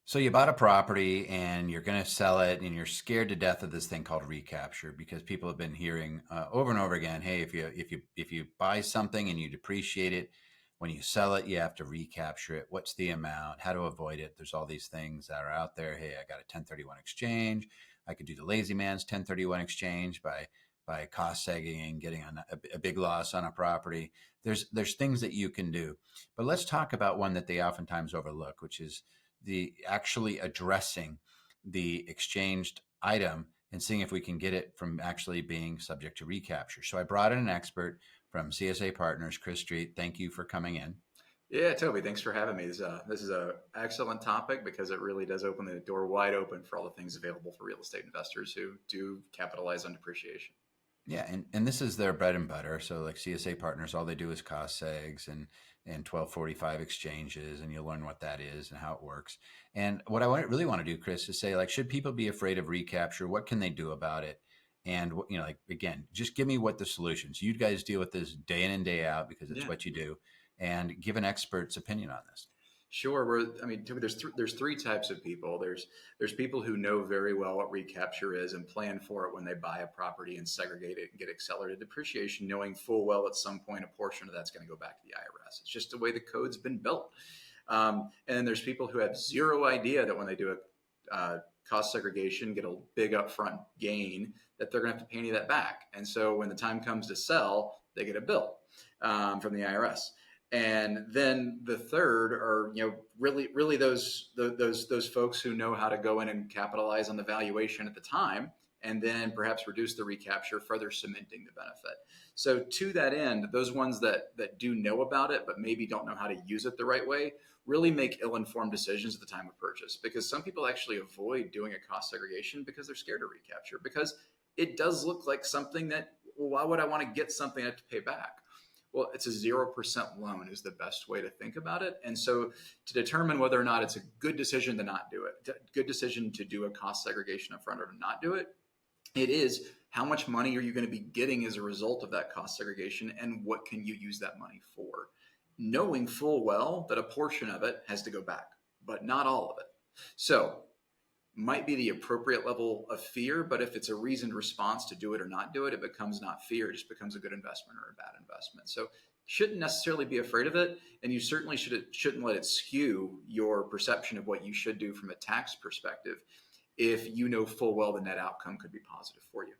So you bought a property and you're going to sell it, and you're scared to death of this thing called recapture because people have been hearing over and over again, hey, if you buy something and you depreciate it, when you sell it, you have to recapture it. What's the amount? How to avoid it? There's all these things that are out there. Hey, I got a 1031 exchange. I could do the lazy man's 1031 exchange by cost segging and getting on a big loss on a property. There's things that you can do, but let's talk about one that they oftentimes overlook, which is the actually addressing the exchanged item and seeing if we can get it from actually being subject to recapture. So I brought in an expert from CSA Partners, Chris Streit. Thank you for coming in. Yeah, Toby, thanks for having me. This is a excellent topic because it really does open the door wide open for all the things available for real estate investors who do capitalize on depreciation. Yeah, and this is their bread and butter. So like CSA Partners, all they do is cost segs and 1245 exchanges, and you'll learn what that is and how it works. And what really want to do, Chris, is say, like, should people be afraid of recapture? What can they do about it? And like, again, just give me what the solutions. You guys deal with this day in and day out because it's Yeah, what you do, and give an expert's opinion on this. sure. Toby, there's three types of people. There's people who know very well what recapture is and plan for it when they buy a property and segregate it and get accelerated depreciation, knowing full well at some point a portion of that's going to go back to the IRS. It's just the way the code's been built. And then there's people who have zero idea that when they do a cost segregation, get a big upfront gain, that they're going to have to pay any of that back. And so when the time comes to sell, they get a bill from the IRS. And then the third are, really those folks who know how to go in and capitalize on the valuation at the time, and then perhaps reduce the recapture, further cementing the benefit. So to that end, those ones that do know about it but maybe don't know how to use it the right way really make ill-informed decisions at the time of purchase, because some people actually avoid doing a cost segregation because they're scared of recapture, because it does look like something that, well, why would I want to get something I have to pay back? Well, it's a 0% loan is the best way to think about it. And so to determine whether or not it's a good decision to not do it, good decision to do a cost segregation up front or to not do it, it is how much money are you going to be getting as a result of that cost segregation, and what can you use that money for? Knowing full well that a portion of it has to go back, but not all of it. So might be the appropriate level of fear, but if it's a reasoned response to do it or not do it, it becomes not fear, it just becomes a good investment or a bad investment. So shouldn't necessarily be afraid of it, and you certainly shouldn't let it skew your perception of what you should do from a tax perspective if you know full well the net outcome could be positive for you.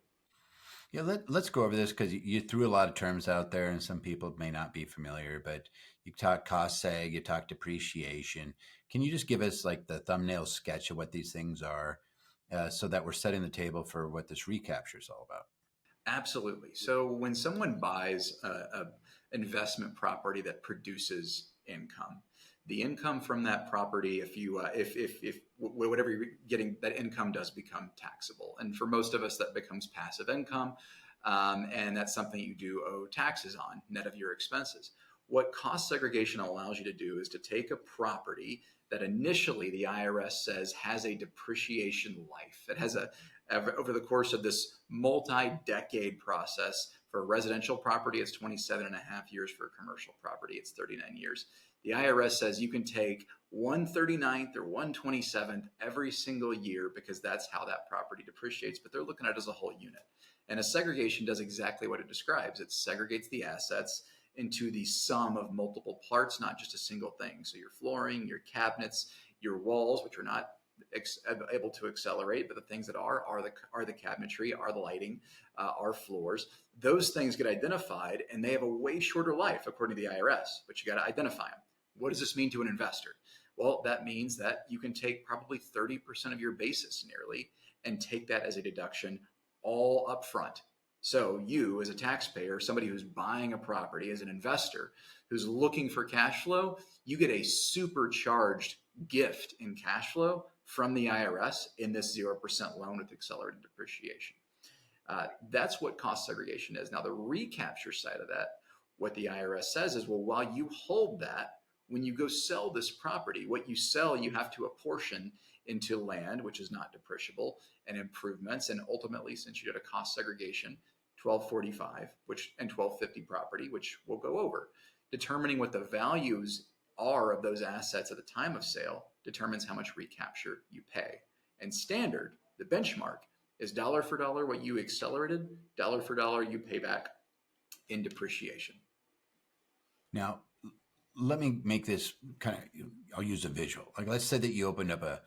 Yeah, let's go over this because you threw a lot of terms out there, and some people may not be familiar. But you talk cost seg, you talk depreciation. Can you just give us like the thumbnail sketch of what these things are, so that we're setting the table for what this recapture is all about? Absolutely. So when someone buys a investment property that produces income, the income from that property, if whatever you're getting, that income does become taxable. And for most of us, that becomes passive income. And that's something you do owe taxes on, net of your expenses. What cost segregation allows you to do is to take a property that initially the IRS says has a depreciation life. It has over the course of this multi-decade process. For a residential property, it's 27 and a half years. For a commercial property, it's 39 years. The IRS says you can take 139th or 127th every single year because that's how that property depreciates, but they're looking at it as a whole unit. And a segregation does exactly what it describes. It segregates the assets into the sum of multiple parts, not just a single thing. So your flooring, your cabinets, your walls, which are not able to accelerate, but the things that are the cabinetry, are the lighting, are floors. Those things get identified, and they have a way shorter life according to the IRS, but you got to identify them. What does this mean to an investor? Well, that means that you can take probably 30% of your basis nearly and take that as a deduction all up front. So you, as a taxpayer, somebody who's buying a property, as an investor who's looking for cash flow, you get a supercharged gift in cash flow from the IRS in this 0% loan with accelerated depreciation. That's what cost segregation is. Now, the recapture side of that, what the IRS says is, well, while you hold that, when you go sell this property, what you sell, you have to apportion into land, which is not depreciable, and improvements. And ultimately, since you did a cost segregation, 1245, and 1250 property, which we'll go over, determining what the values are of those assets at the time of sale, determines how much recapture you pay. And standard, the benchmark, is dollar for dollar what you accelerated, dollar for dollar you pay back in depreciation. Now, let me make this kind of, I'll use a visual. Like, let's say that you opened up a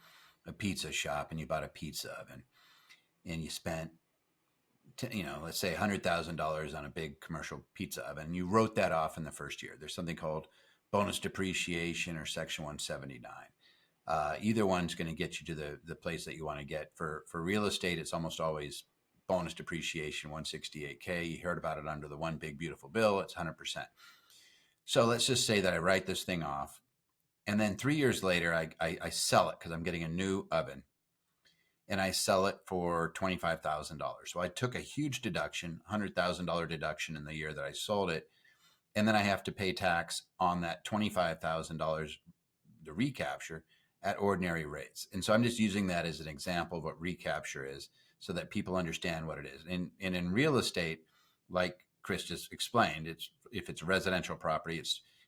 pizza shop and you bought a pizza oven and you spent, let's say $100,000 on a big commercial pizza oven. And you wrote that off in the first year. There's something called bonus depreciation or Section 179. Either one's going to get you to the place that you want to get. For real estate, it's almost always bonus depreciation, 168K. You heard about it under the one big beautiful bill. It's 100%. So let's just say that I write this thing off, and then 3 years later, I sell it because I'm getting a new oven, and I sell it for $25,000. So I took a huge deduction, $100,000 deduction in the year that I sold it, and then I have to pay tax on that $25,000, the recapture, at ordinary rates. And so I'm just using that as an example of what recapture is so that people understand what it is. And in real estate, like Chris just explained, if it's a residential property,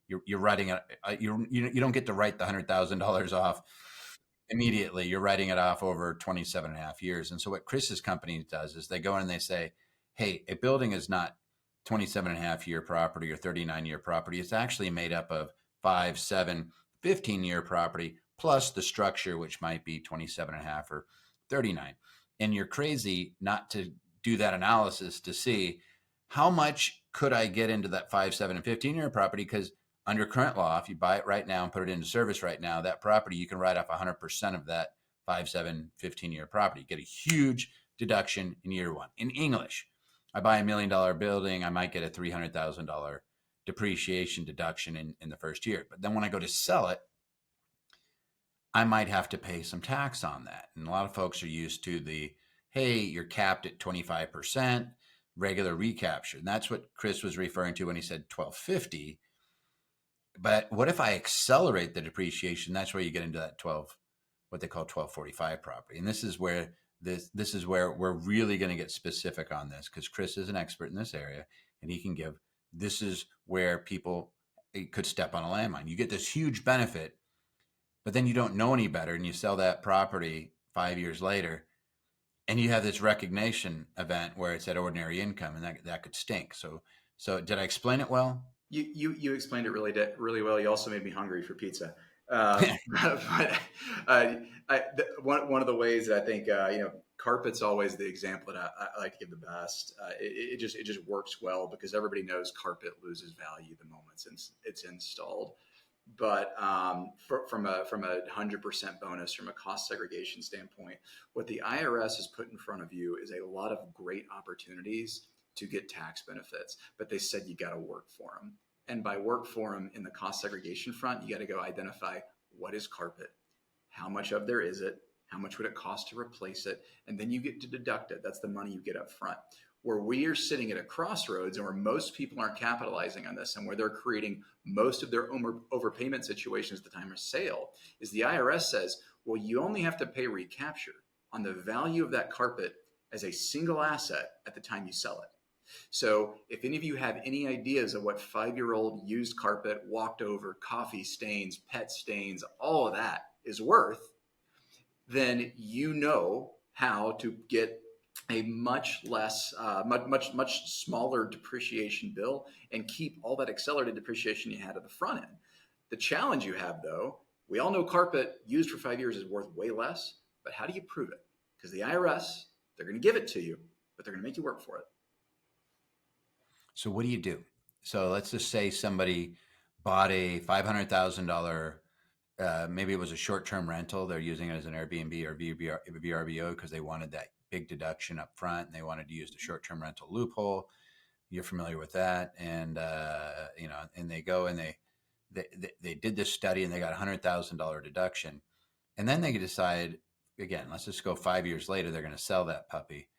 you're writing it. You don't get to write the $100,000 off immediately. You're writing it off over 27 and a half years. And so what Chris's company does is they go in and they say, hey, a building is not 27 and a half year property or 39-year property. It's actually made up of 5, 7, 15-year property plus the structure, which might be 27 and a half or 39. And you're crazy not to do that analysis to see how much could I get into that 5, 7, and 15-year property? Because under current law, if you buy it right now and put it into service right now, that property, you can write off 100% of that 5, 7, 15-year property. You get a huge deduction in year one. In English, I buy $1 million building, I might get a $300,000 depreciation deduction in the first year. But then when I go to sell it, I might have to pay some tax on that. And a lot of folks are used to hey, you're capped at 25%, regular recapture. And that's what Chris was referring to when he said 1250. But what if I accelerate the depreciation? That's where you get into that what they call 1245 property. And this is where we're really going to get specific on this, because Chris is an expert in this area and he can this is where people could step on a landmine. You get this huge benefit, but then you don't know any better and you sell that property 5 years later and you have this recognition event where it's at ordinary income, and that could stink. So did I explain it well? You explained it really well. You also made me hungry for pizza. One of the ways that I think carpet's always the example that I like to give the best. It just works well because everybody knows carpet loses value the moment it's installed. But from a 100% bonus, from a cost segregation standpoint, what the IRS has put in front of you is a lot of great opportunities to get tax benefits, but they said you got to work for them. And by work for them in the cost segregation front, you got to go identify what is carpet, how much of there is it, how much would it cost to replace it, and then you get to deduct it. That's the money you get up front. Where we are sitting at a crossroads and where most people aren't capitalizing on this and where they're creating most of their overpayment situations at the time of sale is the IRS says, well, you only have to pay recapture on the value of that carpet as a single asset at the time you sell it. So if any of you have any ideas of what 5-year-old used carpet, walked over, coffee stains, pet stains, all of that is worth, then you know how to get a much less, much smaller depreciation bill and keep all that accelerated depreciation you had at the front end. The challenge you have, though, we all know carpet used for 5 years is worth way less, but how do you prove it? Because the IRS, they're going to give it to you, but they're going to make you work for it. So what do you do? So let's just say somebody bought a $500,000, maybe it was a short-term rental. They're using it as an Airbnb or VRBO because they wanted that big deduction up front and they wanted to use the short-term rental loophole. You're familiar with that. And, and they go and they did this study and they got $100,000 deduction. And then they decide, again, let's just go 5 years later, they're going to sell that puppy.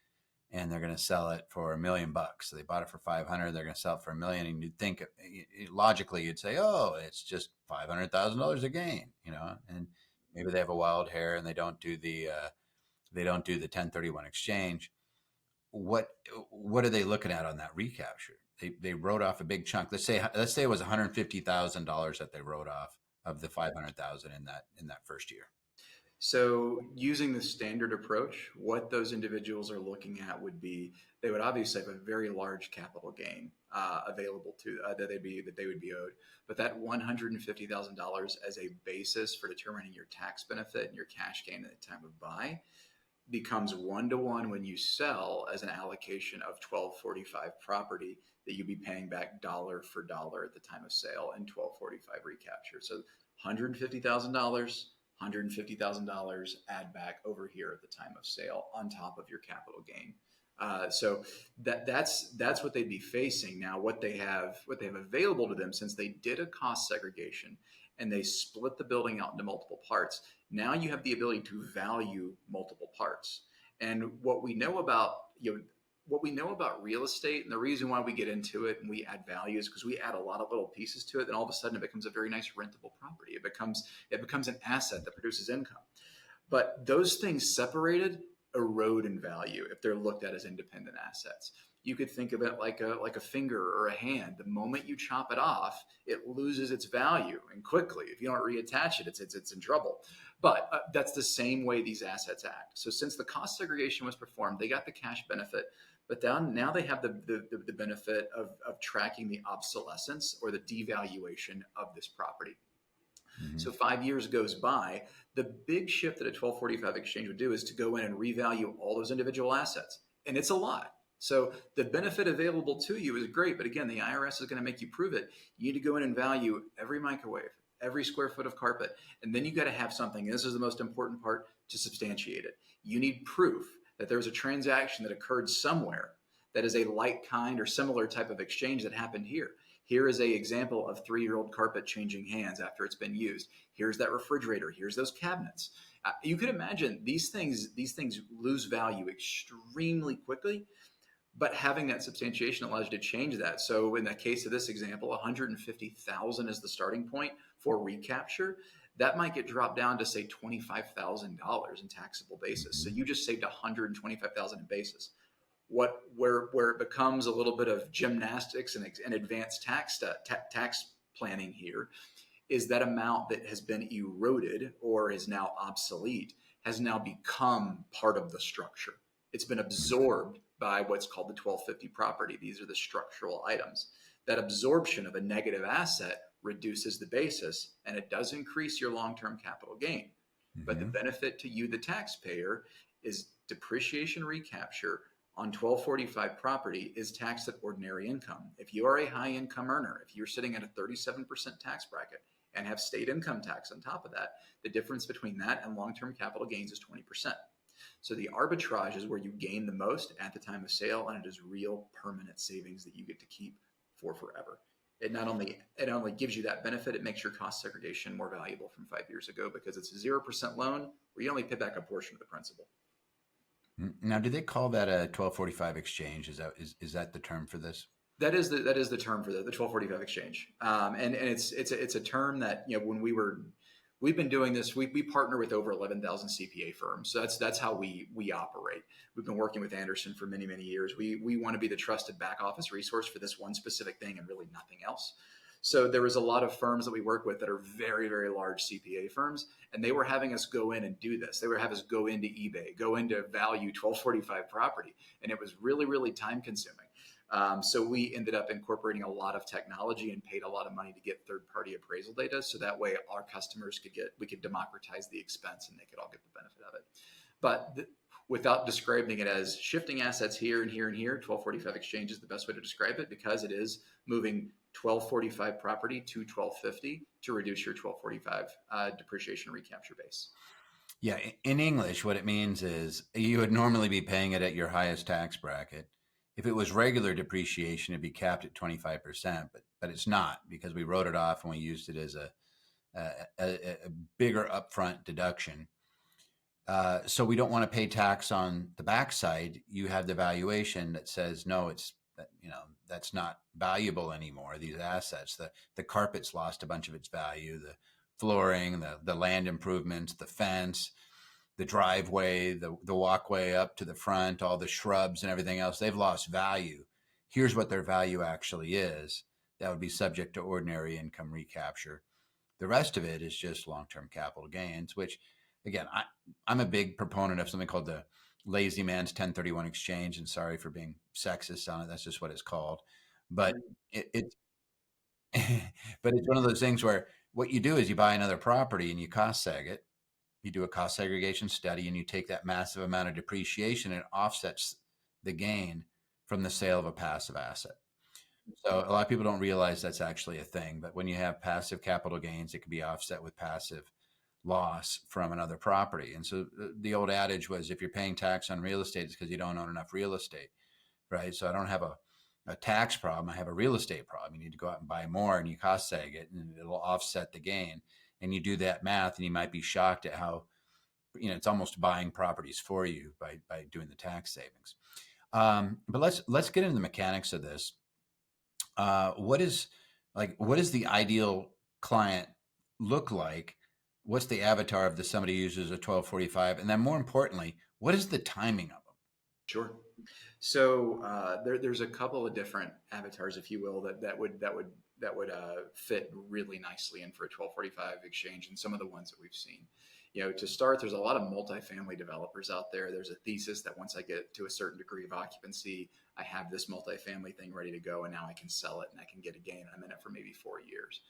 And they're going to sell it for $1 million. So they bought it for 500. They're going to sell it for $1 million. And you'd think logically, you'd say, "Oh, it's just $500,000 a gain," And maybe they have a wild hair and they don't do the 1031 exchange. What are they looking at on that recapture? They wrote off a big chunk. Let's say it was $150,000 that they wrote off of the 500,000 in that first year. So, using the standard approach, what those individuals are looking at would be they would obviously have a very large capital gain available to that they would be owed, but that $150,000 as a basis for determining your tax benefit and your cash gain at the time of buy becomes 1-to-1 when you sell as an allocation of 1245 property that you'd be paying back dollar for dollar at the time of sale in 1245 recapture. So $150,000. $150,000 add back over here at the time of sale on top of your capital gain. So that's what they'd be facing now. What they have available to them, since they did a cost segregation and they split the building out into multiple parts. Now you have the ability to value multiple parts. And what we know about what we know about real estate, and the reason why we get into it and we add value is because we add a lot of little pieces to it, and all of a sudden it becomes a very nice rentable property. It becomes an asset that produces income. But those things separated erode in value if they're looked at as independent assets. You could think of it like a finger or a hand. The moment you chop it off, it loses its value, and quickly. If you don't reattach it, it's in trouble. But that's the same way these assets act. So since the cost segregation was performed, they got the cash benefit, but now they have the benefit of tracking the obsolescence or the devaluation of this property. Mm-hmm. So 5 years goes by. The big shift that a 1245 exchange would do is to go in and revalue all those individual assets. And it's a lot. So the benefit available to you is great. But again, the IRS is going to make you prove it. You need to go in and value every microwave, every square foot of carpet. And then you got to have something, and this is the most important part, to substantiate it. You need proof that there was a transaction that occurred somewhere that is a like kind or similar type of exchange that happened here. Here is an example of 3-year-old carpet changing hands after it's been used. Here's that refrigerator. Here's those cabinets. You can imagine these things lose value extremely quickly, but having that substantiation allows you to change that. So in the case of this example, 150,000 is the starting point for recapture. That might get dropped down to say $25,000 in taxable basis. So you just saved $125,000 in basis. Where it becomes a little bit of gymnastics and advanced tax planning here is that amount that has been eroded or is now obsolete has now become part of the structure. It's been absorbed by what's called the 1250 property. These are the structural items. That absorption of a negative asset reduces the basis, and it does increase your long-term capital gain. Mm-hmm. But the benefit to you, the taxpayer, is depreciation recapture on 1245 property is taxed at ordinary income. If you are a high income earner, if you're sitting at a 37% tax bracket and have state income tax on top of that, the difference between that and long-term capital gains is 20%. So the arbitrage is where you gain the most at the time of sale, and it is real permanent savings that you get to keep for forever. It not only gives you that benefit, it makes your cost segregation more valuable from 5 years ago because it's a 0% loan where you only pay back a portion of the principal. Now, do they call that a 1245 exchange? Is that the term for this? That is the term for the 1245 exchange, and it's a term that, you know, when we've been doing this, we partner with over 11,000 CPA firms. So that's how we operate. We've been working with Anderson for many years. We want to be the trusted back office resource for this one specific thing and really nothing else. So there was a lot of firms that we work with that are very, very large CPA firms, and they were having us go in and do this. They were having us go into eBay, go into value 1245 property, and it was really, really time consuming. So we ended up incorporating a lot of technology and paid a lot of money to get third-party appraisal data, so that way our customers we could democratize the expense and they could all get the benefit of it. But without describing it as shifting assets here and here and here, 1245 exchange is the best way to describe it because it is moving 1245 property to 1250 to reduce your 1245 depreciation recapture base. Yeah, in English, what it means is you would normally be paying it at your highest tax bracket. If it was regular depreciation, it'd be capped at 25%, but it's not because we wrote it off and we used it as a bigger upfront deduction. So we don't want to pay tax on the backside. You have the valuation that says, no, that's not valuable anymore. These assets, the carpet's lost a bunch of its value, the flooring, the land improvements, the fence, the driveway, the walkway up to the front, all the shrubs and everything else, they've lost value. Here's what their value actually is. That would be subject to ordinary income recapture. The rest of it is just long-term capital gains, which again, I'm a big proponent of something called the lazy man's 1031 exchange. And sorry for being sexist on it. That's just what it's called. But it but it's one of those things where what you do is you buy another property and you cost seg it. You do a cost segregation study and you take that massive amount of depreciation and it offsets the gain from the sale of a passive asset. So a lot of people don't realize that's actually a thing, but when you have passive capital gains, it can be offset with passive loss from another property. And so the old adage was if you're paying tax on real estate, it's because you don't own enough real estate, right? So I don't have a tax problem. I have a real estate problem. You need to go out and buy more and you cost seg it and it'll offset the gain. And you do that math and you might be shocked at how, it's almost buying properties for you by doing the tax savings. But let's get into the mechanics of this. What is the ideal client look like? What's the avatar of somebody who uses a 1245? And then more importantly, what is the timing of them? Sure. So there's a couple of different avatars, if you will, that would fit really nicely in for a 1245 exchange, and some of the ones that we've seen. To start, there's a lot of multifamily developers out there. There's a thesis that once I get to a certain degree of occupancy, I have this multifamily thing ready to go, and now I can sell it and I can get a gain. I'm in it for maybe 4 years.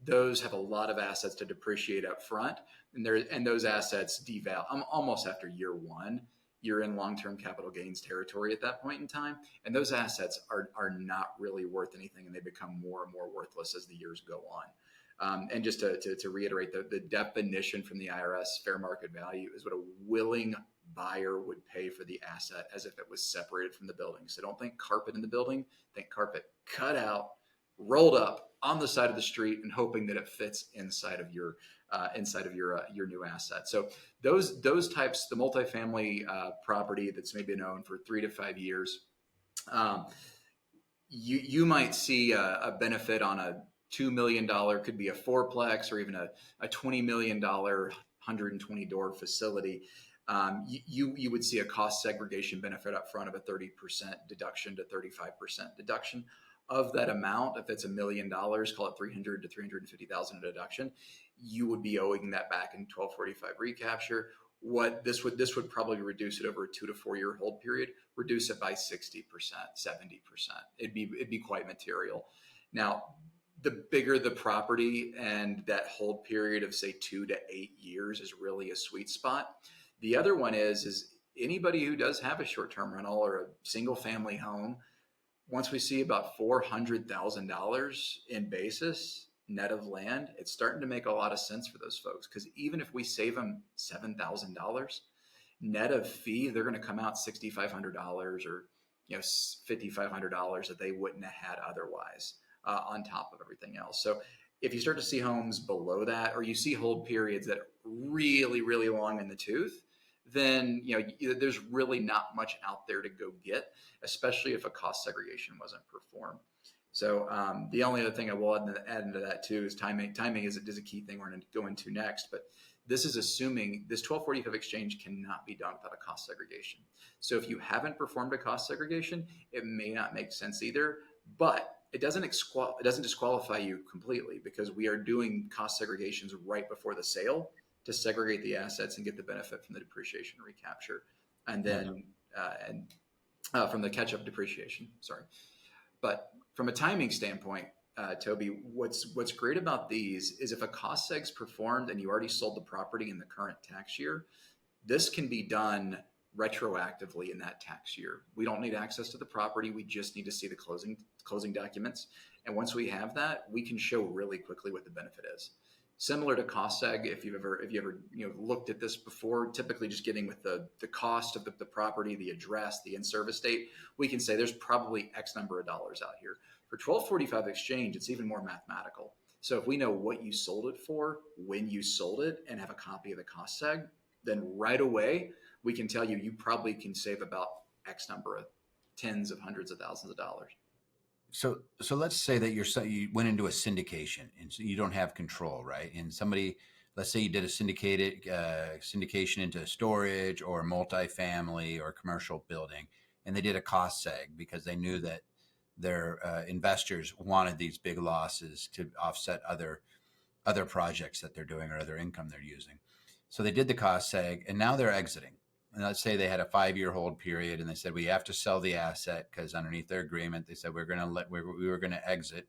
Those have a lot of assets to depreciate up front, and those assets devalue almost after year one. You're in long-term capital gains territory at that point in time, and those assets are not really worth anything, and they become more and more worthless as the years go on. And just to reiterate, the definition from the IRS, fair market value, is what a willing buyer would pay for the asset as if it was separated from the building. So don't think carpet in the building, think carpet cut out, rolled up on the side of the street, and hoping that it fits inside of your new asset. So those types, the multifamily property that's maybe been owned for 3 to 5 years, you might see a benefit on a $2 million, could be a fourplex, or even a $20 million 120 door facility. You would see a cost segregation benefit up front of a 30% deduction to 35% deduction of that amount. If it's $1 million, call it $300,000 to $350,000 deduction, you would be owing that back in 1245 recapture. What this would probably reduce it over a 2 to 4 year hold period, reduce it by 60%, 70%. It'd be quite material. Now, the bigger the property and that hold period of say 2 to 8 years is really a sweet spot. The other one is anybody who does have a short-term rental or a single family home, once we see about $400,000 in basis net of land, it's starting to make a lot of sense for those folks, because even if we save them $7,000 net of fee, they're going to come out $6,500 or $5,500 that they wouldn't have had otherwise, on top of everything else. So if you start to see homes below that, or you see hold periods that are really, really long in the tooth, then there's really not much out there to go get, especially if a cost segregation wasn't performed. So the only other thing I will add into that too is timing. Timing is a key thing we're going to go into next, but this is assuming this 1245 exchange cannot be done without a cost segregation. So if you haven't performed a cost segregation, it may not make sense either, but it doesn't disqualify you completely, because we are doing cost segregations right before the sale to segregate the assets and get the benefit from the depreciation recapture, and then from the catch-up depreciation. Sorry, but from a timing standpoint, Toby, what's great about these is if a cost seg's performed and you already sold the property in the current tax year, this can be done retroactively in that tax year. We don't need access to the property. We just need to see the closing documents. And once we have that, we can show really quickly what the benefit is. Similar to cost seg, if you ever looked at this before, typically just getting with the cost of the property, the address, the in-service date, we can say there's probably X number of dollars out here. For 1245 exchange, it's even more mathematical. So if we know what you sold it for, when you sold it, and have a copy of the cost seg, then right away we can tell you probably can save about X number of tens of hundreds of thousands of dollars. So let's say that you went into a syndication and so you don't have control, right? And somebody, let's say you did a syndication into storage or multifamily or commercial building, and they did a cost seg because they knew that their investors wanted these big losses to offset other other projects that they're doing or other income they're using. So they did the cost seg, and now they're exiting. And let's say they had a 5-year hold period, and they said we have to sell the asset because underneath their agreement they said we were going to exit,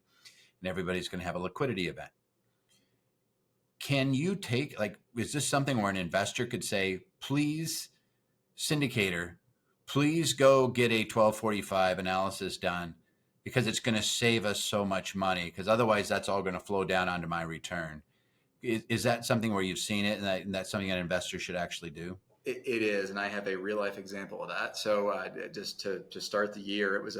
and everybody's going to have a liquidity event. Can you take, like, is this something where an investor could say, please, syndicator, please go get a 1245 analysis done because it's going to save us so much money, because otherwise that's all going to flow down onto my return. Is that something where you've seen it, and that's something an investor should actually do? It is, and I have a real life example of that. So just to start the year, it was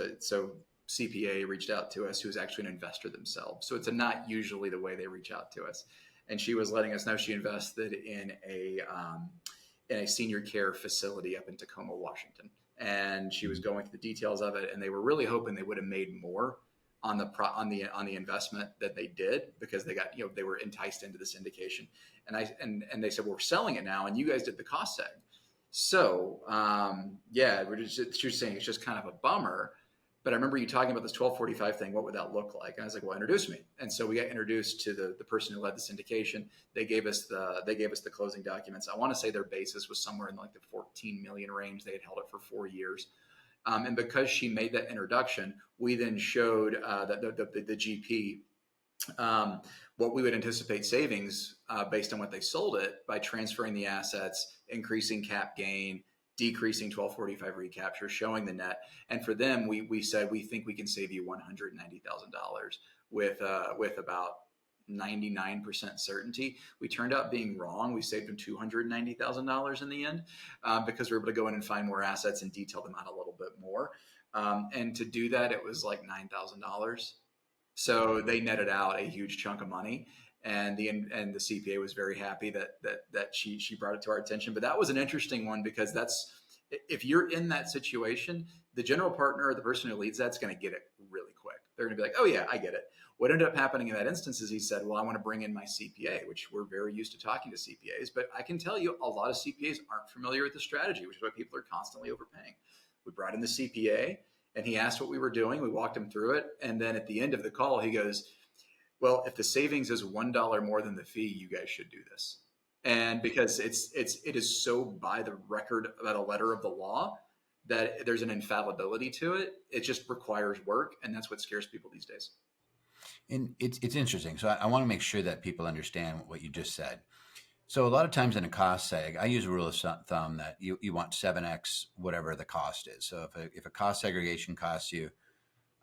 CPA reached out to us, who was actually an investor themselves. So it's not usually the way they reach out to us. And she was letting us know she invested in a senior care facility up in Tacoma, Washington, and she was going through the details of it. And they were really hoping they would have made more on the investment that they did, because they got, they were enticed into the syndication. And they said, well, we're selling it now, and you guys did the cost seg. So yeah, she was saying it's just kind of a bummer. But I remember you talking about this 1245 thing. What would that look like? And I was like, well, introduce me. And so we got introduced to the person who led the syndication. They gave us the closing documents. I want to say their basis was somewhere in like the 14 million range. They had held it for 4 years. And because she made that introduction, we then showed that the GP what we would anticipate savings based on what they sold it by transferring the assets, increasing cap gain, decreasing 1245 recapture, showing the net. And for them, we said we think we can save you $190,000 with about 99% certainty. We turned out being wrong. We saved them $290,000 in the end because we were able to go in and find more assets and detail them out a little bit more. And to do that, it was like $9,000. So they netted out a huge chunk of money, and the CPA was very happy that she brought it to our attention. But that was an interesting one, because that's, if you're in that situation, the general partner or the person who leads that's going to get it really quick. They're going to be like, oh yeah, I get it. What ended up happening in that instance is he said, well, I want to bring in my CPA, which we're very used to talking to CPAs, but I can tell you a lot of CPAs aren't familiar with the strategy, which is why people are constantly overpaying. We brought in the CPA, and he asked what we were doing. We walked him through it. And then at the end of the call, he goes, well, if the savings is $1 more than the fee, you guys should do this. And because it is so by the record, by the letter of the law, that there's an infallibility to it. It just requires work. And that's what scares people these days. And it's interesting. So I want to make sure that people understand what you just said. So a lot of times in a cost seg, I use a rule of thumb that you want 7x whatever the cost is. So if a cost segregation costs you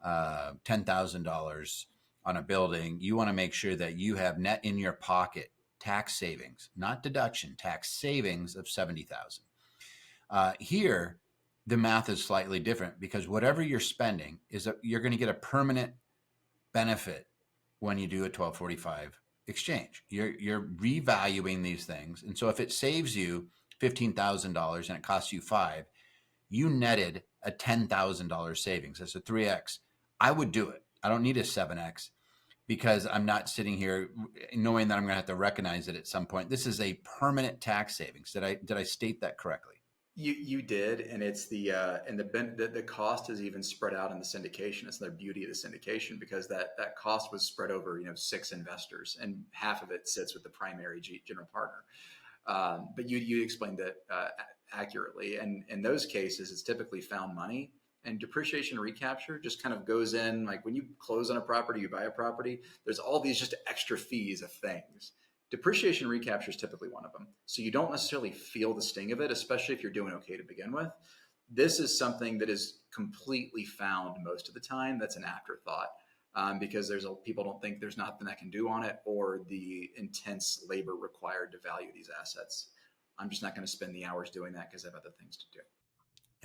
$10,000 on a building, you want to make sure that you have net in your pocket tax savings, not deduction, tax savings of $70,000. Here, the math is slightly different, because whatever you're spending you're going to get a permanent benefit when you do a 1245 exchange. You're revaluing these things. And so if it saves you $15,000 and it costs you $5,000, you netted a $10,000 savings. That's a 3x. I would do it. I don't need a 7x, because I'm not sitting here knowing that I'm going to have to recognize it at some point. This is a permanent tax savings. Did I state that correctly? You did, and it's the cost is even spread out in the syndication. It's the beauty of the syndication, because that cost was spread over 6 investors, and half of it sits with the primary general partner. But you explained that accurately, and in those cases, it's typically found money. And depreciation recapture just kind of goes in, like when you close on a property, you buy a property, there's all these just extra fees of things. Depreciation recapture is typically one of them. So you don't necessarily feel the sting of it, especially if you're doing okay to begin with. This is something that is completely found most of the time. That's an afterthought, because people don't think there's nothing that can do on it, or the intense labor required to value these assets. I'm just not going to spend the hours doing that because I have other things to do.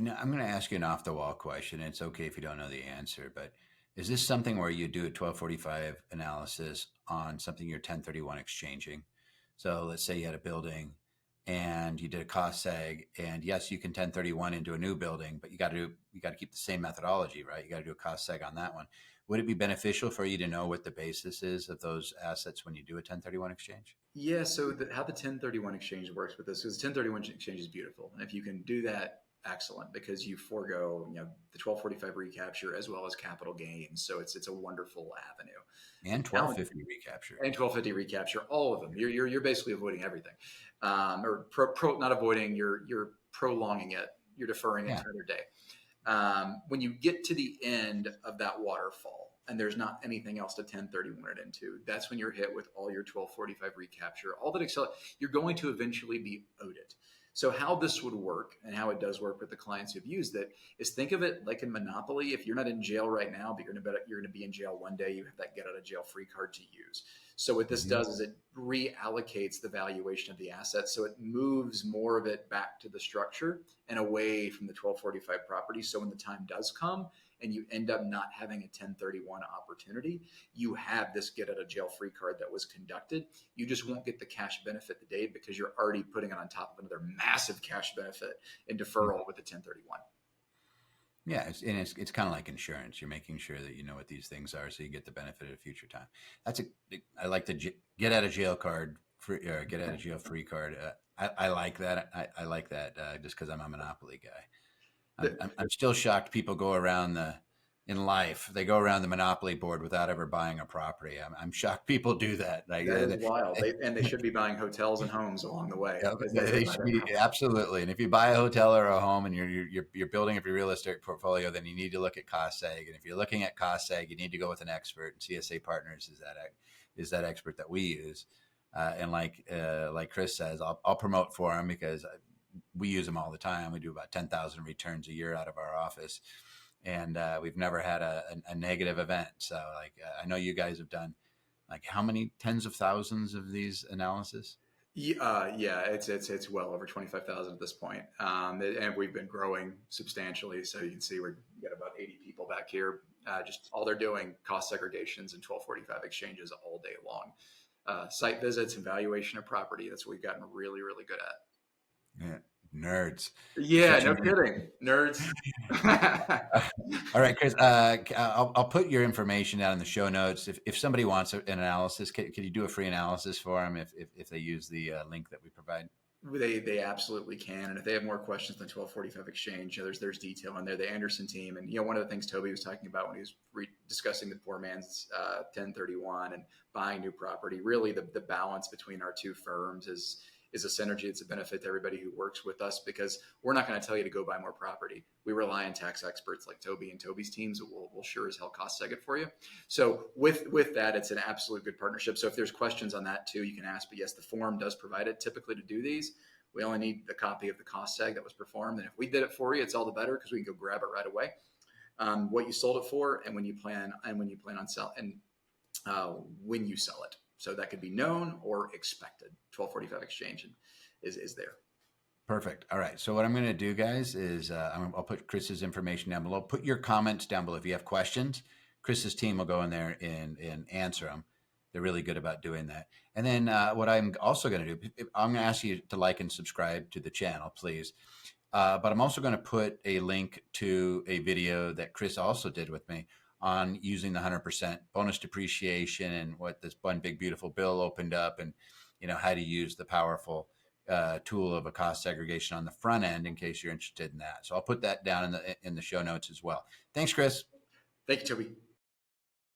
Now, I'm going to ask you an off-the-wall question. It's okay if you don't know the answer, but is this something where you do a 1245 analysis on something you're 1031 exchanging? So let's say you had a building and you did a cost seg, and yes, you can 1031 into a new building, but you got to keep the same methodology, right? You got to do a cost seg on that one. Would it be beneficial for you to know what the basis is of those assets when you do a 1031 exchange? Yeah. So how the 1031 exchange works with this is 1031 exchange is beautiful. And if you can do that excellent because you forego, the 1245 recapture as well as capital gains. So it's a wonderful avenue. The And challenge 1250 recapture. and 1250 recapture, all of them. You're basically avoiding everything, or not avoiding. You're prolonging it. You're deferring it Yeah. to another day. When you get to the end of that waterfall and there's not anything else to 1031 it into, that's when you're hit with all your 1245 recapture, all that Excel, you're going to eventually be owed it. So how this would work and how it does work with the clients who've used it is think of it like in Monopoly. If you're not in jail right now, but you're going to be in jail one day, you have that get out of jail free card to use. So what this does is it reallocates the valuation of the asset. So it moves more of it back to the structure and away from the 1245 property. So when the time does come and you end up not having a 1031 opportunity, you have this get out of jail free card that was conducted. You just won't get the cash benefit today because you're already putting it on top of another massive cash benefit in deferral with the 1031. Yeah, it's kind of like insurance. You're making sure that you know what these things are, so you get the benefit at a future time. I like the get out of jail card, get out of jail free card. I like that. I like that just because I'm a Monopoly guy. I'm still shocked people go around in life. They go around the Monopoly board without ever buying a property. I'm shocked people do that. Like, that is wild. They should be buying hotels and homes along the way. yeah, they should be absolutely. And if you buy a hotel or a home and you're building up your real estate portfolio, then you need to look at cost seg. And if you're looking at cost seg, you need to go with an expert. And CSA Partners is that expert that we use. And like Chris says, I'll promote for him because we use them all the time. We do about 10,000 returns a year out of our office, and we've never had a negative event. So I know you guys have done like how many tens of thousands of these analysis? Yeah, it's well over 25,000 at this point, and we've been growing substantially. So you can see we've got about 80 people back here. Just all they're doing cost segregations and 1245 exchanges all day long. Site visits and valuation of property. That's what we've gotten really, really good at. Yeah, nerds. Yeah, Such a no nerd. kidding, nerds. All right, Chris. I'll put your information down in the show notes. If somebody wants an analysis, can you do a free analysis for them if they use the link that we provide? They absolutely can, and if they have more questions than 1245 exchange, there's detail in there. The Anderson team, and one of the things Toby was talking about when he was discussing the poor man's 1031 and buying new property, really the balance between our two firms is a synergy. It's a benefit to everybody who works with us because we're not going to tell you to go buy more property. We rely on tax experts like Toby and Toby's teams that will sure as hell cost seg it for you. So with that, it's an absolute good partnership. So if there's questions on that too, you can ask. But yes, the form does provide it. Typically to do these, we only need the copy of the cost seg that was performed. And if we did it for you, it's all the better because we can go grab it right away. What you sold it for and when you plan on selling and when you sell it. So that could be known or expected. 1245 exchange is there. Perfect. All right. So what I'm going to do, guys, is I'll put Chris's information down below. Put your comments down below. If you have questions, Chris's team will go in there and answer them. They're really good about doing that. And then what I'm also going to do, I'm going to ask you to like and subscribe to the channel, please. But I'm also going to put a link to a video that Chris also did with me on using the 100% bonus depreciation and what this one big beautiful bill opened up, and how to use the powerful tool of a cost segregation on the front end in case you're interested in that. So I'll put that down in the show notes as well. Thanks, Chris. Thank you, Toby.